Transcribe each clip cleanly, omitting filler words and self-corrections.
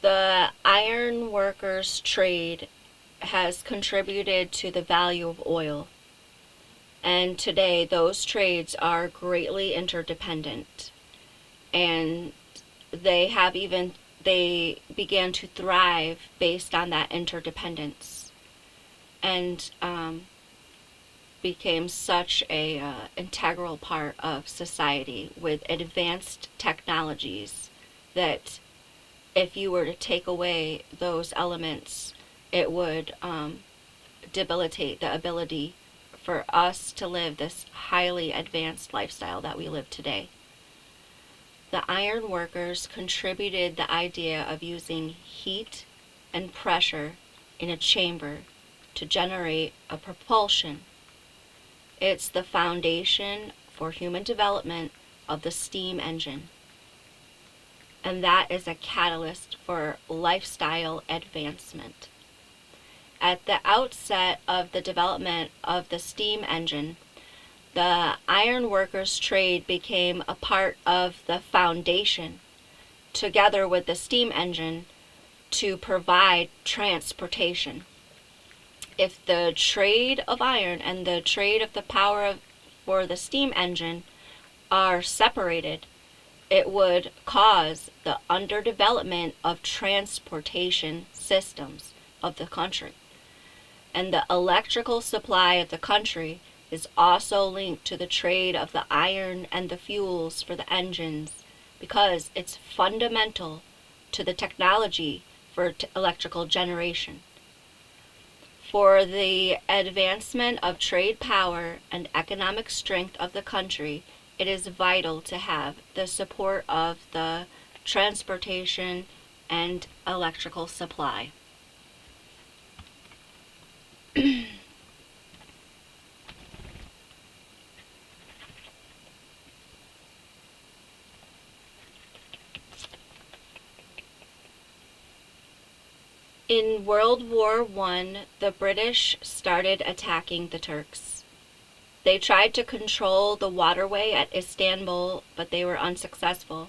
The iron workers' trade has contributed to the value of oil, and today those trades are greatly interdependent, and they began to thrive based on that interdependence, and became such a integral part of society with advanced technologies that if you were to take away those elements, it would debilitate the ability for us to live this highly advanced lifestyle that we live today. The iron workers contributed the idea of using heat and pressure in a chamber to generate a propulsion. It's the foundation for human development of the steam engine. And that is a catalyst for lifestyle advancement. At the outset of the development of the steam engine, the iron workers' trade became a part of the foundation, together with the steam engine, to provide transportation. If the trade of iron and the trade of the power for the steam engine are separated, it would cause the underdevelopment of transportation systems of the country. And the electrical supply of the country is also linked to the trade of the iron and the fuels for the engines, because it's fundamental to the technology for electrical generation. For the advancement of trade power and economic strength of the country, it is vital to have the support of the transportation and electrical supply. In World War I, the British started attacking the Turks. They tried to control the waterway at Istanbul, but they were unsuccessful.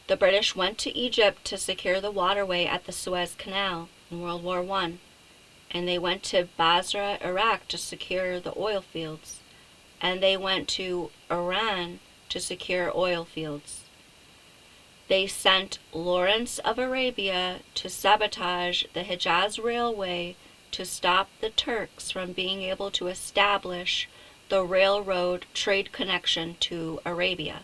The British went to Egypt to secure the waterway at the Suez Canal in World War I, and they went to Basra, Iraq to secure the oil fields, and they went to Iran to secure oil fields. They sent Lawrence of Arabia to sabotage the Hejaz Railway to stop the Turks from being able to establish the railroad trade connection to Arabia.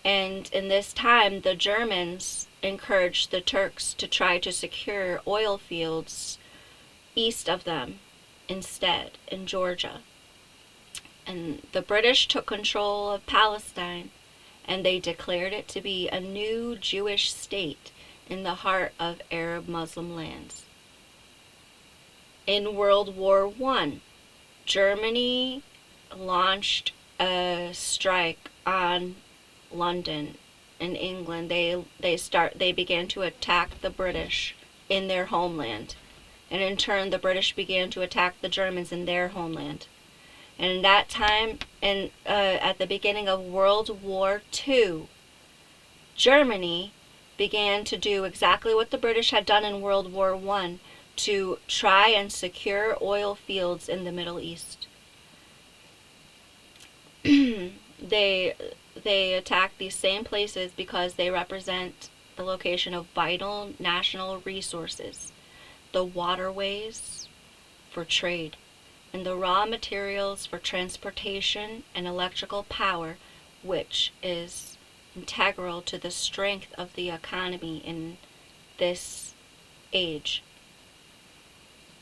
And in this time, the Germans encouraged the Turks to try to secure oil fields east of them instead, in Georgia. And the British took control of Palestine, and they declared it to be a new Jewish state in the heart of Arab Muslim lands. In World War I, Germany launched a strike on London and England. They began to attack the British in their homeland, and in turn the British began to attack the Germans in their homeland. And in that time, at the beginning of World War II, Germany began to do exactly what the British had done in World War I, to try and secure oil fields in the Middle East. They attack these same places because they represent the location of vital national resources, the waterways for trade, and the raw materials for transportation and electrical power, which is integral to the strength of the economy in this age.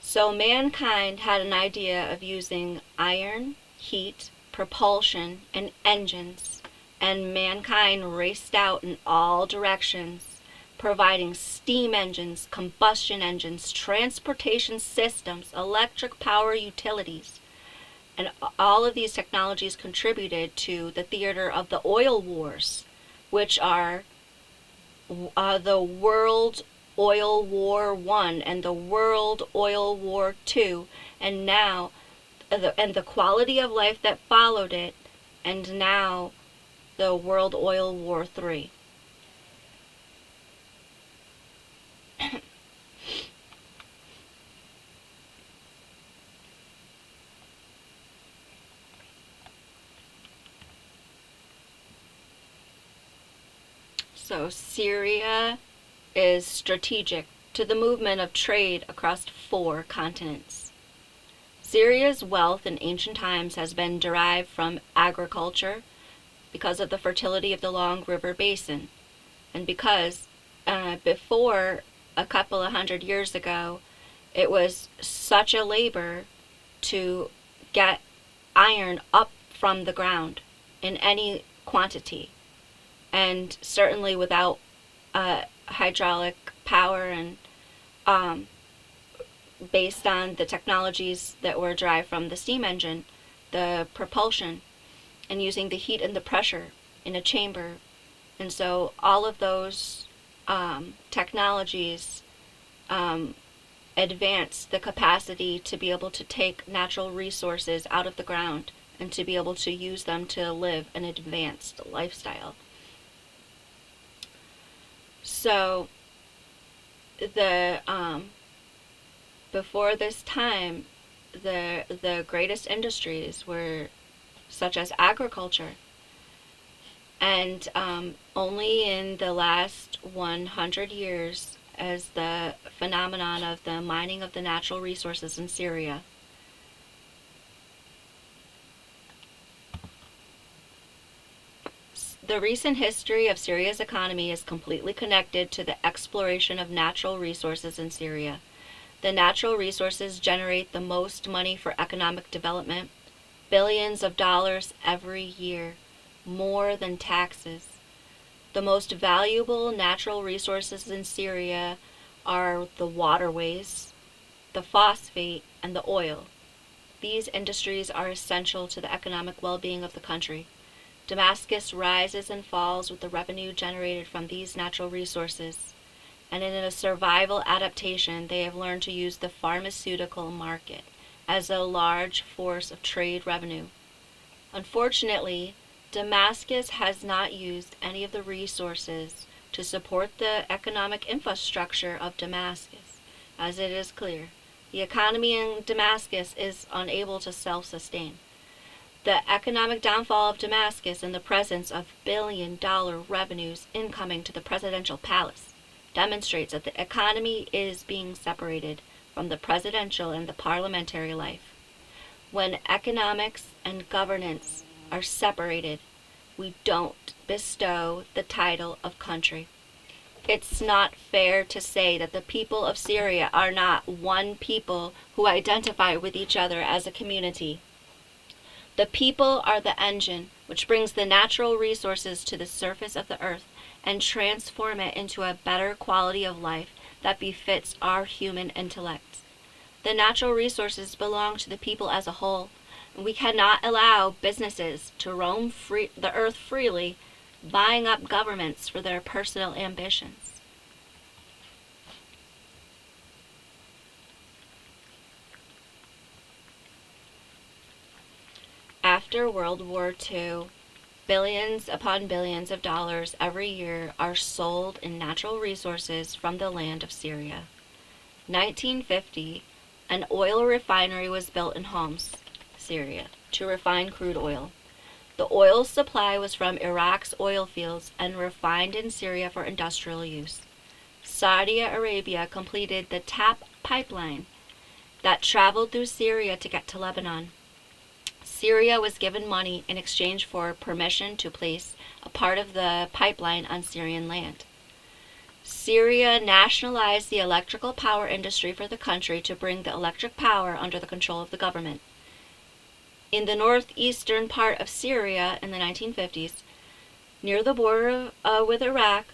So mankind had an idea of using iron, heat, propulsion, and engines, and mankind raced out in all directions, providing steam engines, combustion engines, transportation systems, electric power utilities. And all of these technologies contributed to the theater of the oil wars, which are the World Oil War I and the World Oil War II, and now the quality of life that followed it, and now the World Oil War III. So Syria is strategic to the movement of trade across 4 continents. Syria's wealth in ancient times has been derived from agriculture because of the fertility of the long river basin, and because before a couple of hundred years ago, it was such a labor to get iron up from the ground in any quantity, and certainly without hydraulic power and based on the technologies that were derived from the steam engine, the propulsion, and using the heat and the pressure in a chamber. And so all of those technologies advance the capacity to be able to take natural resources out of the ground and to be able to use them to live an advanced lifestyle. So the before this time, the greatest industries were such as agriculture, and only in the last 100 years as the phenomenon of the mining of the natural resources in Syria. The recent history of Syria's economy is completely connected to the exploration of natural resources in Syria. The natural resources generate the most money for economic development, billions of dollars every year, more than taxes. The most valuable natural resources in Syria are the waterways, the phosphate, and the oil. These industries are essential to the economic well-being of the country. Damascus rises and falls with the revenue generated from these natural resources, and in a survival adaptation, they have learned to use the pharmaceutical market as a large force of trade revenue. Unfortunately, Damascus has not used any of the resources to support the economic infrastructure of Damascus, as it is clear. The economy in Damascus is unable to self-sustain. The economic downfall of Damascus in the presence of billion-dollar revenues incoming to the presidential palace demonstrates that the economy is being separated from the presidential and the parliamentary life. When economics and governance are separated, we don't bestow the title of country. It's not fair to say that the people of Syria are not one people who identify with each other as a community. The people are the engine which brings the natural resources to the surface of the earth and transform it into a better quality of life that befits our human intellect. The natural resources belong to the people as a whole, and we cannot allow businesses to roam the earth freely, buying up governments for their personal ambitions. After World War II, billions upon billions of dollars every year are sold in natural resources from the land of Syria. 1950, an oil refinery was built in Homs, Syria, to refine crude oil. The oil supply was from Iraq's oil fields and refined in Syria for industrial use. Saudi Arabia completed the TAP pipeline that traveled through Syria to get to Lebanon. Syria was given money in exchange for permission to place a part of the pipeline on Syrian land. Syria nationalized the electrical power industry for the country to bring the electric power under the control of the government. In the northeastern part of Syria in the 1950s, near the border with Iraq,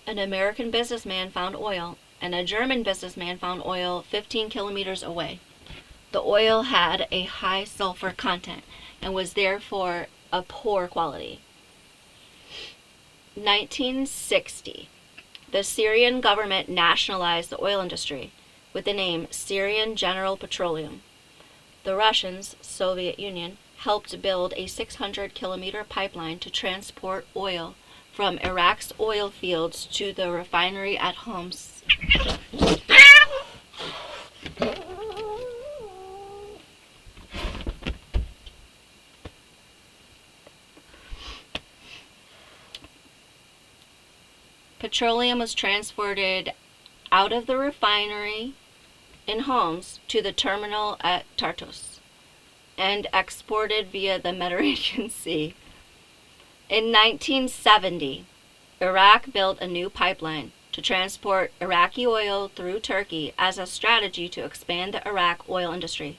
an American businessman found oil, and a German businessman found oil 15 kilometers away. The oil had a high sulfur content and was therefore of poor quality. 1960. The Syrian government nationalized the oil industry with the name Syrian General Petroleum. The Russians, Soviet Union, helped build a 600-kilometer pipeline to transport oil from Iraq's oil fields to the refinery at Homs. Petroleum was transported out of the refinery in Homs to the terminal at Tartus and exported via the Mediterranean Sea. In 1970, Iraq built a new pipeline to transport Iraqi oil through Turkey as a strategy to expand the Iraq oil industry.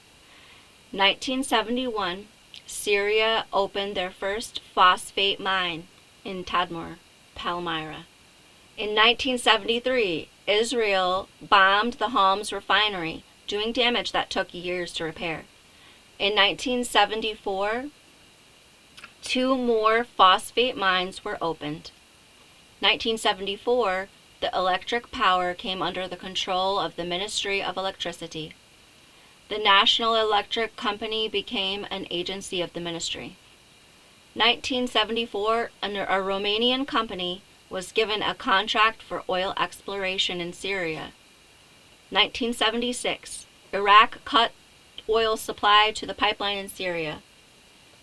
1971, Syria opened their first phosphate mine in Tadmor, Palmyra. In 1973, Israel bombed the Homs refinery, doing damage that took years to repair. In 1974, 2 more phosphate mines were opened. 1974, the electric power came under the control of the Ministry of Electricity. The National Electric Company became an agency of the ministry. 1974, a Romanian company was given a contract for oil exploration in Syria. 1976, Iraq cut oil supply to the pipeline in Syria.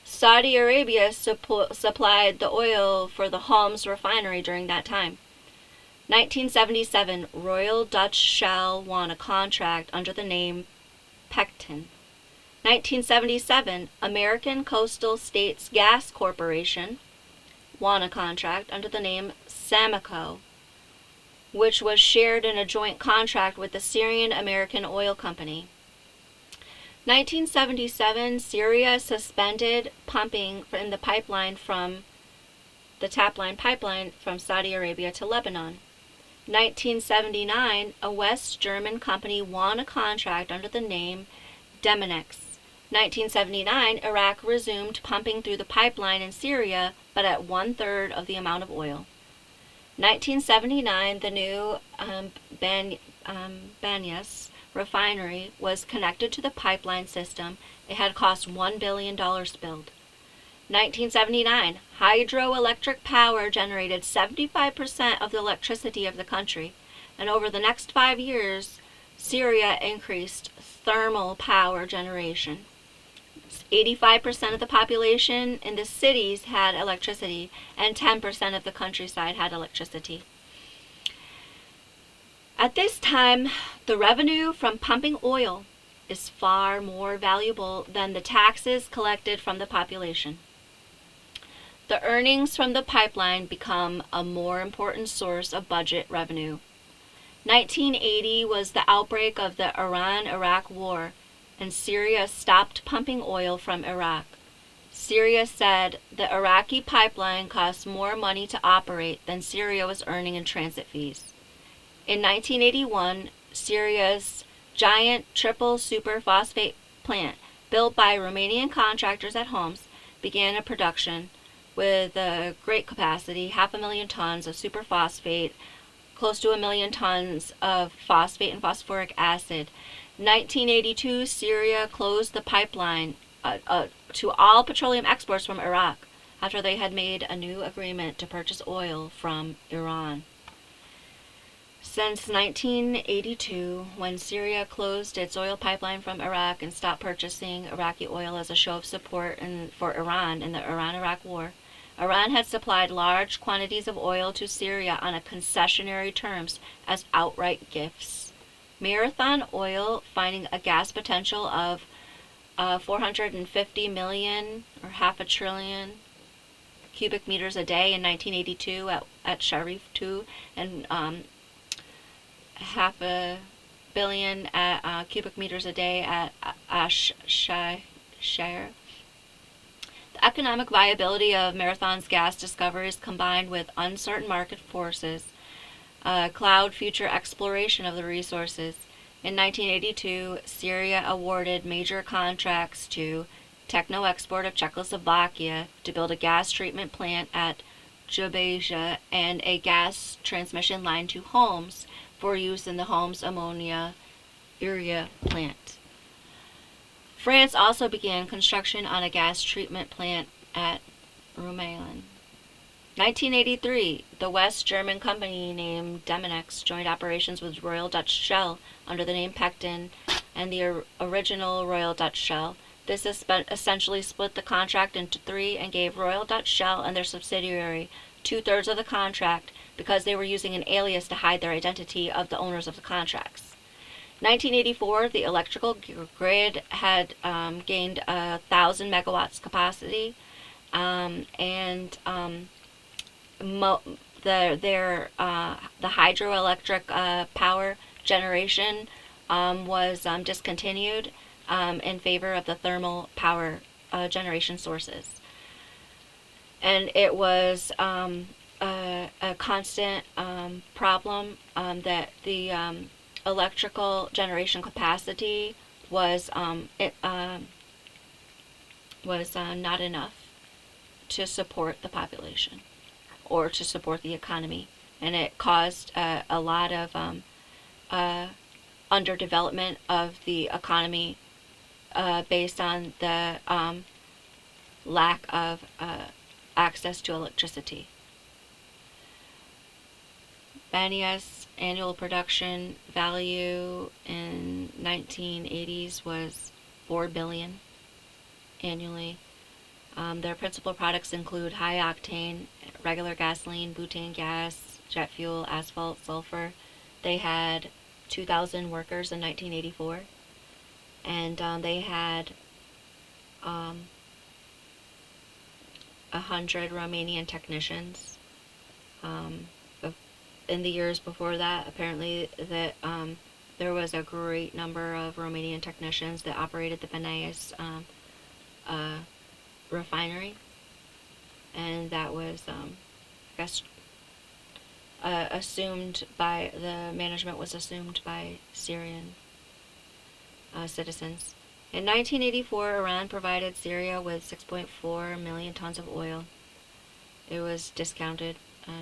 Saudi Arabia supplied the oil for the Homs refinery during that time. 1977, Royal Dutch Shell won a contract under the name Pectin. 1977, American Coastal States Gas Corporation won a contract under the name Sameco, which was shared in a joint contract with the Syrian American Oil Company. 1977, Syria suspended pumping in the tap line pipeline from Saudi Arabia to Lebanon. 1979, a West German company won a contract under the name Demonex. 1979, Iraq resumed pumping through the pipeline in Syria, but at 1/3 of the amount of oil. 1979, the new Banyas refinery was connected to the pipeline system. It had cost $1 billion to build. 1979, hydroelectric power generated 75% of the electricity of the country, and over the next 5 years, Syria increased thermal power generation. 85% of the population in the cities had electricity, and 10% of the countryside had electricity. At this time, the revenue from pumping oil is far more valuable than the taxes collected from the population. The earnings from the pipeline become a more important source of budget revenue. 1980 was the outbreak of the Iran-Iraq War, and Syria stopped pumping oil from Iraq. Syria said the Iraqi pipeline cost more money to operate than Syria was earning in transit fees. In 1981, Syria's giant triple superphosphate plant, built by Romanian contractors at Homs, began a production with a great capacity, 500,000 tons of superphosphate, close to 1 million tons of phosphate and phosphoric acid. 1982, Syria closed the pipeline to all petroleum exports from Iraq after they had made a new agreement to purchase oil from Iran. Since 1982, when Syria closed its oil pipeline from Iraq and stopped purchasing Iraqi oil as a show of support for Iran in the Iran-Iraq War, Iran had supplied large quantities of oil to Syria on a concessionary terms as outright gifts. Marathon Oil, finding a gas potential of 450 million or half a trillion cubic meters a day in 1982 at Sharif 2 and half a billion cubic meters a day at Ash Shire. The economic viability of Marathon's gas discoveries, combined with uncertain market forces, cloud future exploration of the resources. In 1982, Syria awarded major contracts to Techno-Export of Czechoslovakia to build a gas treatment plant at Jubaja and a gas transmission line to Homs for use in the Homs ammonia urea plant. France also began construction on a gas treatment plant at Rumelan. 1983, the West German company named Demonex joined operations with Royal Dutch Shell under the name Pectin and the original Royal Dutch Shell. This essentially split the contract into 3 and gave Royal Dutch Shell and their subsidiary 2/3 of the contract because they were using an alias to hide their identity of the owners of the contracts. 1984, the electrical grid had gained 1,000 megawatts capacity, and the hydroelectric power generation was discontinued in favor of the thermal power generation sources. And it was a constant problem that the electrical generation capacity was not enough to support the population or to support the economy, and it caused a lot of underdevelopment of the economy based on the lack of access to electricity. Banias' annual production value in 1980s was $4 billion annually. Their principal products include high octane, regular gasoline, butane gas, jet fuel, asphalt, sulfur. They had 2,000 workers in 1984, and they had 100 Romanian technicians. In the years before that, apparently that there was a great number of Romanian technicians that operated the Banias refinery, and that was, I guess, assumed by the management was assumed by Syrian citizens. In 1984, Iran provided Syria with 6.4 million tons of oil. It was discounted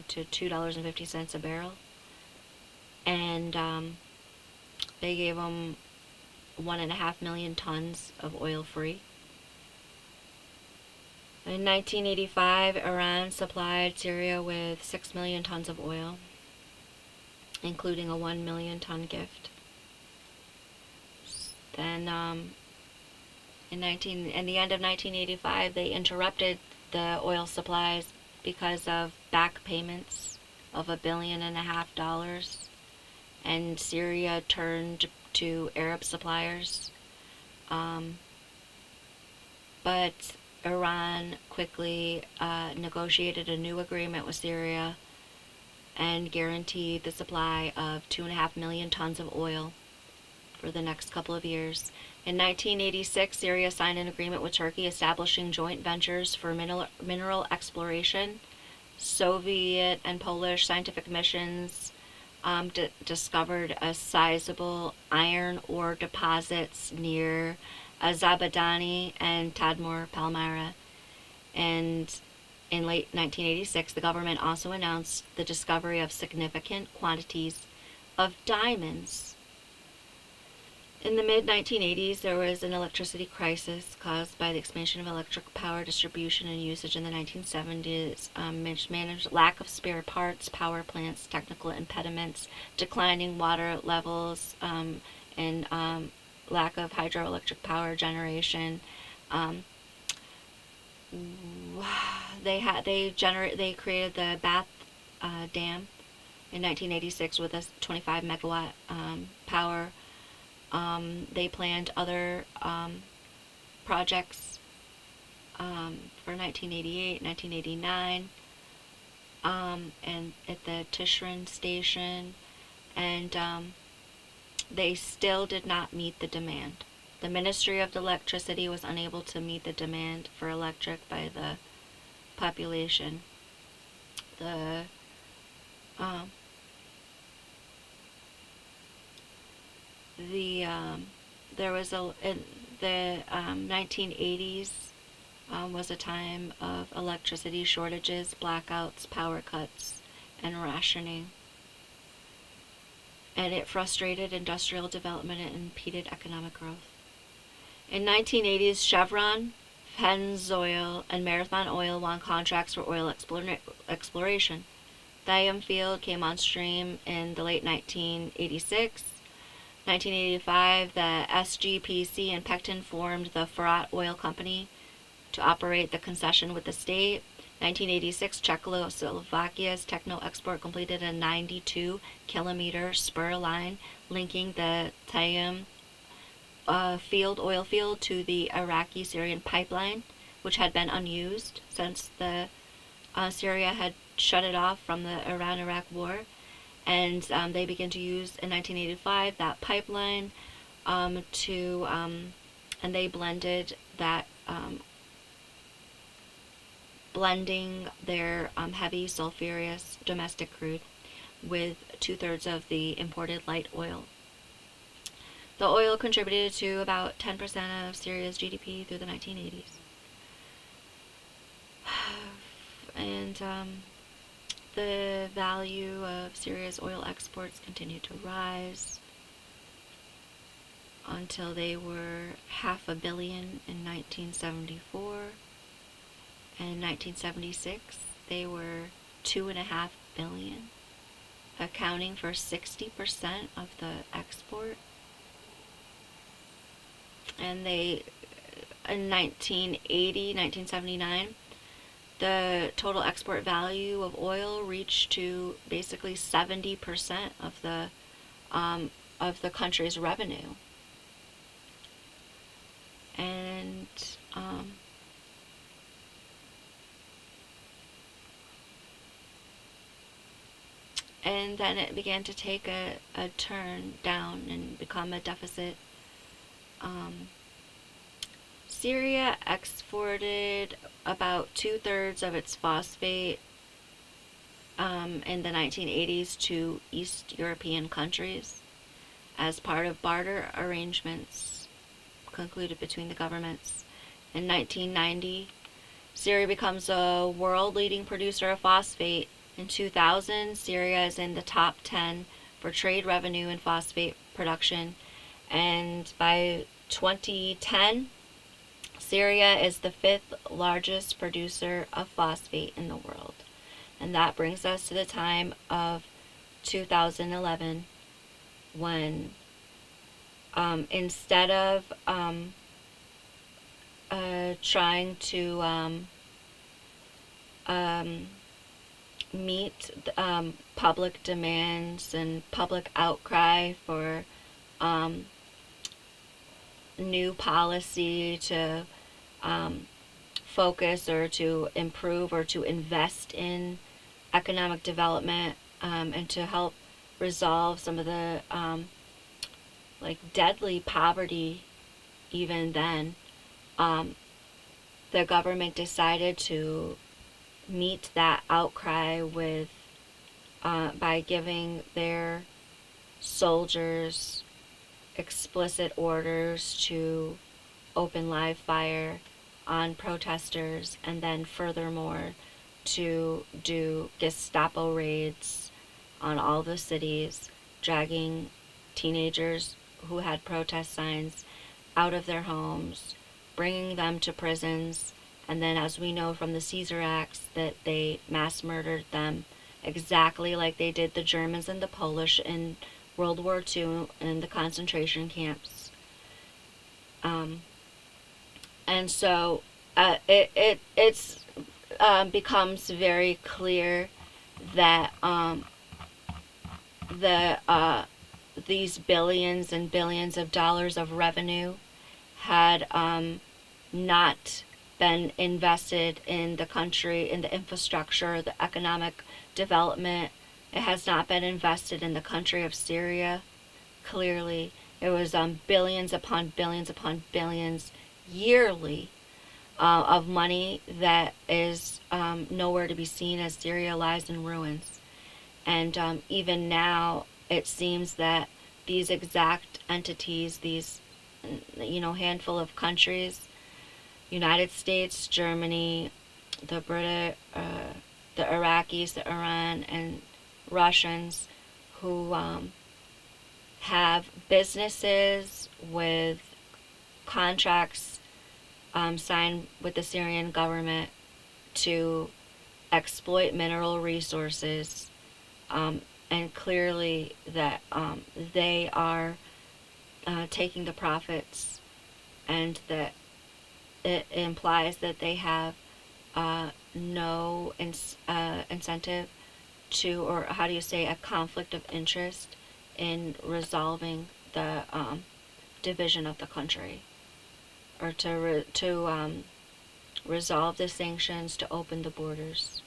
to $2.50 a barrel, and they gave them 1.5 million tons of oil free. In 1985, Iran supplied Syria with 6 million tons of oil, including a 1 million ton gift. Then, in the end of 1985, they interrupted the oil supplies because of back payments of $1.5 billion, and Syria turned to Arab suppliers. But Iran quickly negotiated a new agreement with Syria and guaranteed the supply of 2.5 million tons of oil for the next couple of years. In 1986, Syria signed an agreement with Turkey establishing joint ventures for mineral exploration. Soviet and Polish scientific missions discovered a sizable iron ore deposits near Zabadani and Tadmor Palmyra. And in late 1986, the government also announced the discovery of significant quantities of diamonds. In the mid-1980s, there was an electricity crisis caused by the expansion of electric power distribution and usage in the 1970s, lack of spare parts, power plants, technical impediments, declining water levels, and lack of hydroelectric power generation. They created the Bath Dam in 1986 with a 25 megawatt power. They planned other projects for 1988, 1989, and at the Tishrin station, and they still did not meet the demand. The Ministry of Electricity was unable to meet the demand for electric by the population. There was in the 1980s was a time of electricity shortages, blackouts, power cuts, and rationing. And it frustrated industrial development and impeded economic growth. In 1980s, Chevron, Pennzoil, and Marathon Oil won contracts for oil exploration. Thiam Field came on stream in the late 1986. 1985, the SGPC and Pectin formed the Farad Oil Company to operate the concession with the state. 1986, Czechoslovakia's techno export completed a 92-kilometer spur line linking the Tayum oil field to the Iraqi-Syrian pipeline, which had been unused since the Syria had shut it off from the Iran-Iraq war. And they began to use in 1985 that pipeline and they blended that, blending their heavy sulfurous domestic crude with 2/3 of the imported light oil. The oil contributed to about 10% of Syria's GDP through the 1980s. And the value of Syria's oil exports continued to rise until they were $500 million in 1974. And in 1976, they were $2.5 billion, accounting for 60% of the export. And they, in 1979, the total export value of oil reached to basically 70% of the country's revenue. And then it began to take a turn down and become a deficit. Syria exported about 2/3 of its phosphate in the 1980s to East European countries as part of barter arrangements concluded between the governments. In 1990, Syria becomes a world-leading producer of phosphate. In 2000, Syria is in the top 10 for trade revenue in phosphate production, and by 2010, Syria is the 5th largest producer of phosphate in the world. And that brings us to the time of 2011, when instead of trying to meet public demands and public outcry for new policy to focus or to improve or to invest in economic development and to help resolve some of the deadly poverty. Even then, the government decided to meet that outcry with by giving their soldiers explicit orders to open live fire on protesters, and then furthermore to do Gestapo raids on all the cities, dragging teenagers who had protest signs out of their homes, bringing them to prisons, and then, as we know from the Caesar Acts, that they mass murdered them exactly like they did the Germans and the Polish in World War II in the concentration camps. And so it becomes very clear that these billions and billions of dollars of revenue had not been invested in the country, in the infrastructure, the economic development. It has not been invested in the country of Syria. Clearly, it was billions upon billions upon billions yearly of money that is nowhere to be seen as Syria lies in ruins. And even now, it seems that these exact entities, these handful of countries, United States, Germany, the British, the Iraqis, the Iran, and Russians, who have businesses with contracts signed with the Syrian government to exploit mineral resources, and clearly that they are taking the profits, and that it implies that they have no incentive to, or how do you say, a conflict of interest in resolving the division of the country, or to resolve the sanctions, to open the borders.